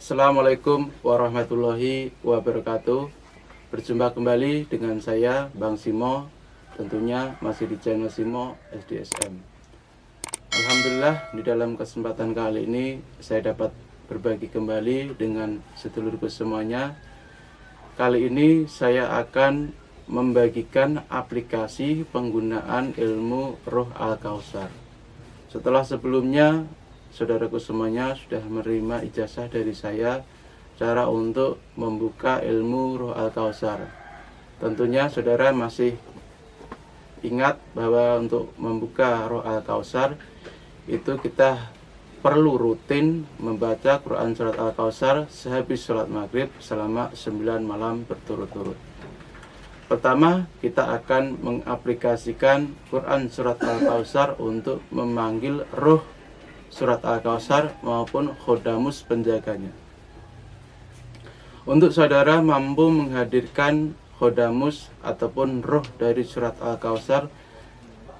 Assalamualaikum warahmatullahi wabarakatuh. Berjumpa kembali dengan saya Bang Simo, tentunya masih di channel Simo SDSM. Alhamdulillah, di dalam kesempatan kali ini saya dapat berbagi kembali dengan sedulurku semuanya. Kali ini saya akan membagikan aplikasi penggunaan ilmu Ruh Al-Kautsar. Setelah sebelumnya saudaraku semuanya sudah menerima ijazah dari saya cara untuk membuka ilmu Ruh Al-Kautsar. Tentunya saudara masih ingat bahwa untuk membuka Ruh Al-Kautsar itu kita perlu rutin membaca Quran Surat Al-Kautsar sehabis sholat maghrib selama 9 malam berturut-turut. Pertama, kita akan mengaplikasikan Quran Surat Al-Kautsar untuk memanggil Ruh Surat Al-Kautsar maupun khodamus penjaganya. Untuk saudara mampu menghadirkan khodamus ataupun ruh dari Surat Al-Kautsar,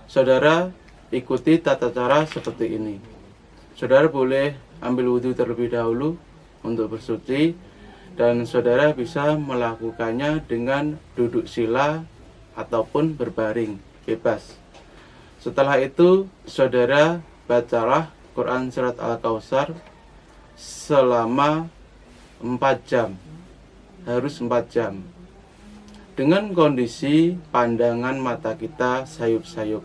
saudara ikuti tata cara seperti ini. Saudara boleh ambil wudhu terlebih dahulu untuk bersuci, dan saudara bisa melakukannya dengan duduk sila ataupun berbaring bebas. Setelah itu saudara bacalah Quran Surat Al-Kautsar selama 4 jam. Harus 4 jam. Dengan kondisi pandangan mata kita sayup-sayup.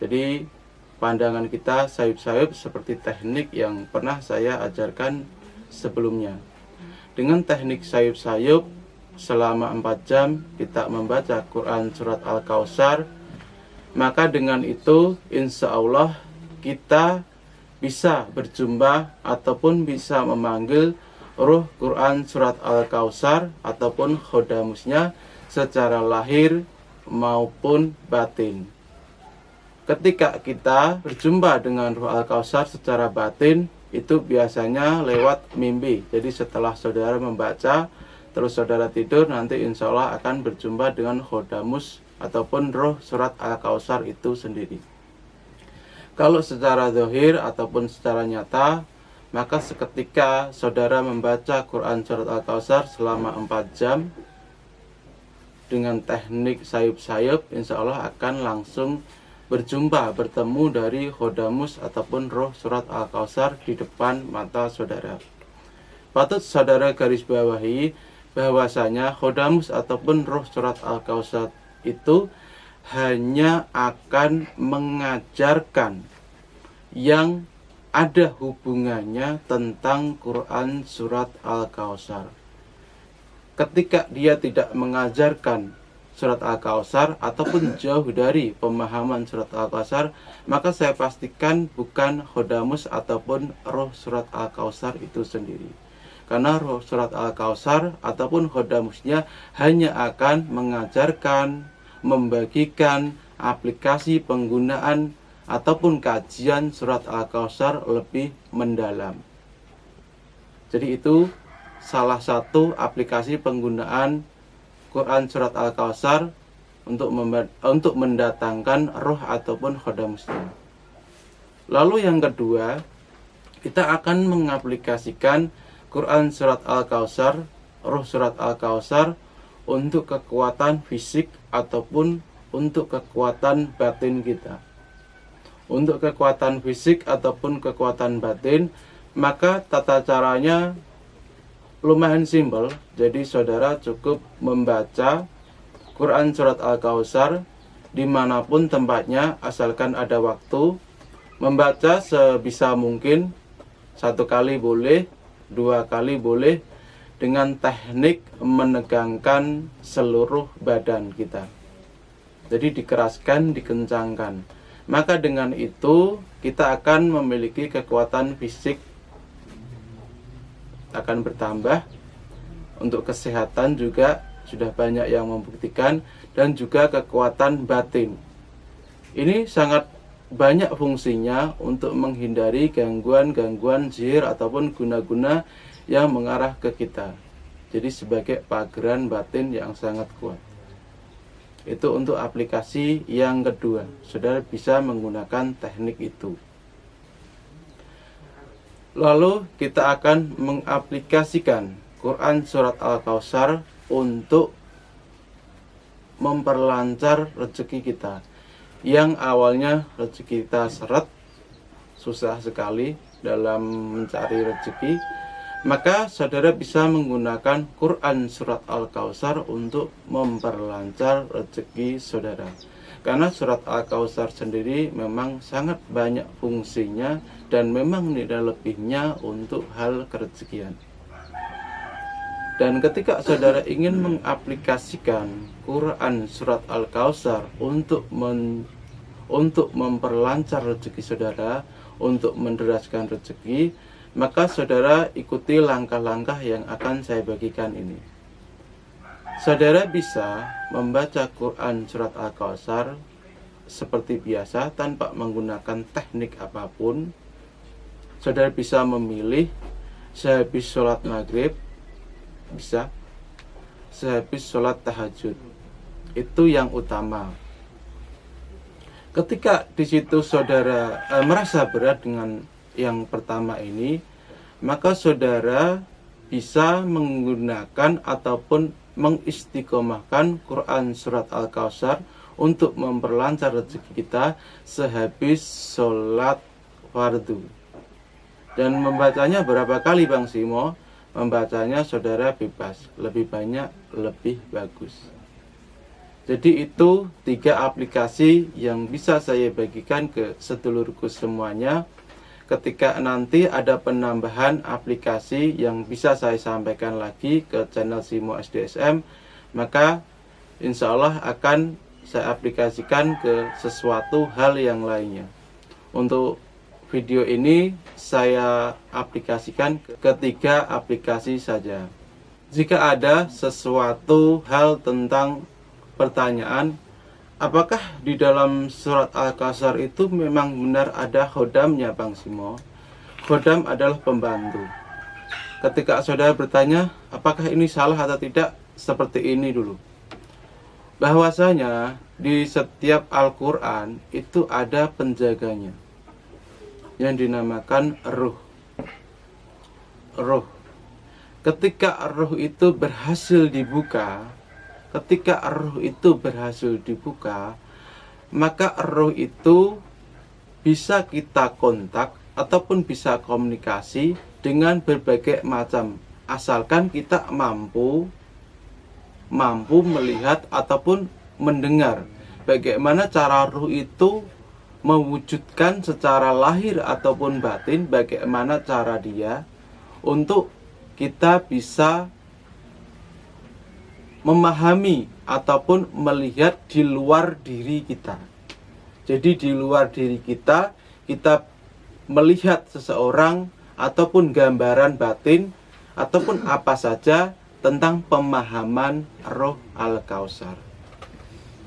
Jadi pandangan kita sayup-sayup seperti teknik yang pernah saya ajarkan sebelumnya. Dengan teknik sayup-sayup selama 4 jam kita membaca Quran Surat Al-Kautsar, maka dengan itu insya Allah kita bisa berjumpa ataupun bisa memanggil ruh Quran Surat Al-Kautsar ataupun khodamusnya secara lahir maupun batin. Ketika kita berjumpa dengan Ruh Al-Kautsar secara batin, itu biasanya lewat mimpi. Jadi setelah saudara membaca terus saudara tidur, nanti insya Allah akan berjumpa dengan khodamus ataupun Ruh Surat Al-Kautsar itu sendiri. Kalau secara zahir ataupun secara nyata, maka seketika saudara membaca Quran Surat Al-Kautsar selama 4 jam dengan teknik sayup-sayup, insya Allah akan langsung bertemu dari khodamus ataupun Ruh Surat Al-Kautsar di depan mata saudara. Patut saudara garis bawahi bahwasanya khodamus ataupun Ruh Surat Al-Kautsar itu hanya akan mengajarkan yang ada hubungannya tentang Quran Surat Al-Kautsar. Ketika dia tidak mengajarkan Surat Al-Kautsar ataupun jauh dari pemahaman Surat Al-Kautsar, maka saya pastikan bukan khodamus ataupun Ruh Surat Al-Kautsar itu sendiri. Karena Ruh Surat Al-Kautsar ataupun khodamusnya hanya akan mengajarkan, membagikan aplikasi penggunaan ataupun kajian Surat Al-Kautsar lebih mendalam. Jadi itu salah satu aplikasi penggunaan Quran Surat Al-Kautsar untuk mendatangkan ruh ataupun khodamusnya. Lalu yang kedua, kita akan mengaplikasikan Quran Surat Al-Kautsar, Ruh Surat Al-Kautsar untuk kekuatan fisik ataupun untuk kekuatan batin kita. Untuk kekuatan fisik ataupun kekuatan batin, maka tata caranya lumayan simpel. Jadi saudara cukup membaca Quran Surat Al-Kautsar dimanapun tempatnya, asalkan ada waktu. Membaca sebisa mungkin, 1 kali boleh, 2 kali boleh, dengan teknik menegangkan seluruh badan kita. Jadi dikeraskan, dikencangkan. Maka dengan itu kita akan memiliki kekuatan fisik akan bertambah. Untuk kesehatan juga sudah banyak yang membuktikan, dan juga kekuatan batin. Ini sangat banyak fungsinya untuk menghindari gangguan-gangguan sihir ataupun guna-guna yang mengarah ke kita. Jadi sebagai pageran batin yang sangat kuat. Itu untuk aplikasi yang kedua. Saudara bisa menggunakan teknik itu. Lalu kita akan mengaplikasikan Quran Surat Al-Kautsar untuk memperlancar rezeki kita. Yang awalnya rezeki kita seret, susah sekali dalam mencari rezeki, maka saudara bisa menggunakan Quran Surat Al-Kautsar untuk memperlancar rezeki saudara. Karena Surat Al-Kautsar sendiri memang sangat banyak fungsinya dan memang nilai lebihnya untuk hal kerezekian. Dan ketika saudara ingin mengaplikasikan Quran Surat Al-Kautsar untuk memperlancar rezeki saudara, untuk menderaskan rezeki, maka saudara ikuti langkah-langkah yang akan saya bagikan ini. Saudara bisa membaca Quran Surat Al-Kautsar seperti biasa tanpa menggunakan teknik apapun. Saudara bisa memilih sehabis sholat maghrib, bisa sehabis sholat tahajud. Itu yang utama. Ketika di situ saudara merasa berat dengan yang pertama ini, maka saudara bisa menggunakan ataupun mengistiqomahkan Quran Surat Al-Kautsar untuk memperlancar rezeki kita sehabis sholat fardu. Dan membacanya berapa kali Bang Simo? Membacanya saudara bebas, lebih banyak lebih bagus. Jadi itu 3 aplikasi yang bisa saya bagikan ke sedulurku semuanya. Ketika nanti ada penambahan aplikasi yang bisa saya sampaikan lagi ke channel Simo SDSM, maka insya Allah akan saya aplikasikan ke sesuatu hal yang lainnya. Untuk video ini saya aplikasikan ke 3 aplikasi saja. Jika ada sesuatu hal tentang pertanyaan, apakah di dalam surat Al-Kautsar itu memang benar ada khodamnya Bang Simo? Khodam adalah pembantu. Ketika saudara bertanya, apakah ini salah atau tidak? Seperti ini dulu. Bahwasanya di setiap Al-Quran itu ada penjaganya yang dinamakan ruh. Ruh. Ketika ruh itu berhasil dibuka, maka ruh itu bisa kita kontak ataupun bisa komunikasi dengan berbagai macam, asalkan kita mampu melihat ataupun mendengar bagaimana cara ruh itu mewujudkan secara lahir ataupun batin, bagaimana cara dia untuk kita bisa memahami ataupun melihat di luar diri kita. Jadi di luar diri kita, kita melihat seseorang ataupun gambaran batin ataupun apa saja tentang pemahaman Roh Al-Kautsar.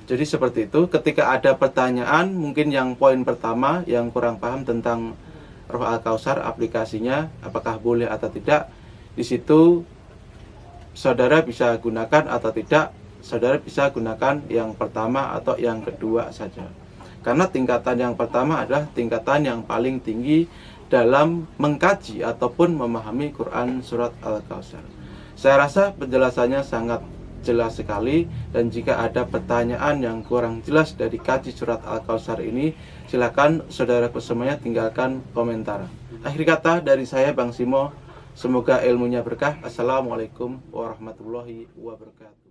Jadi seperti itu. Ketika ada pertanyaan, mungkin yang poin pertama yang kurang paham tentang Roh Al-Kautsar aplikasinya, apakah boleh atau tidak, di situ saudara bisa gunakan atau tidak, saudara bisa gunakan yang pertama atau yang kedua saja. Karena tingkatan yang pertama adalah tingkatan yang paling tinggi dalam mengkaji ataupun memahami Quran Surat Al-Kautsar. Saya rasa penjelasannya sangat jelas sekali, dan jika ada pertanyaan yang kurang jelas dari kaji Surat Al-Kautsar ini, silakan saudaraku semuanya tinggalkan komentar. Akhir kata dari saya Bang Simo, semoga ilmunya berkah. Assalamualaikum warahmatullahi wabarakatuh.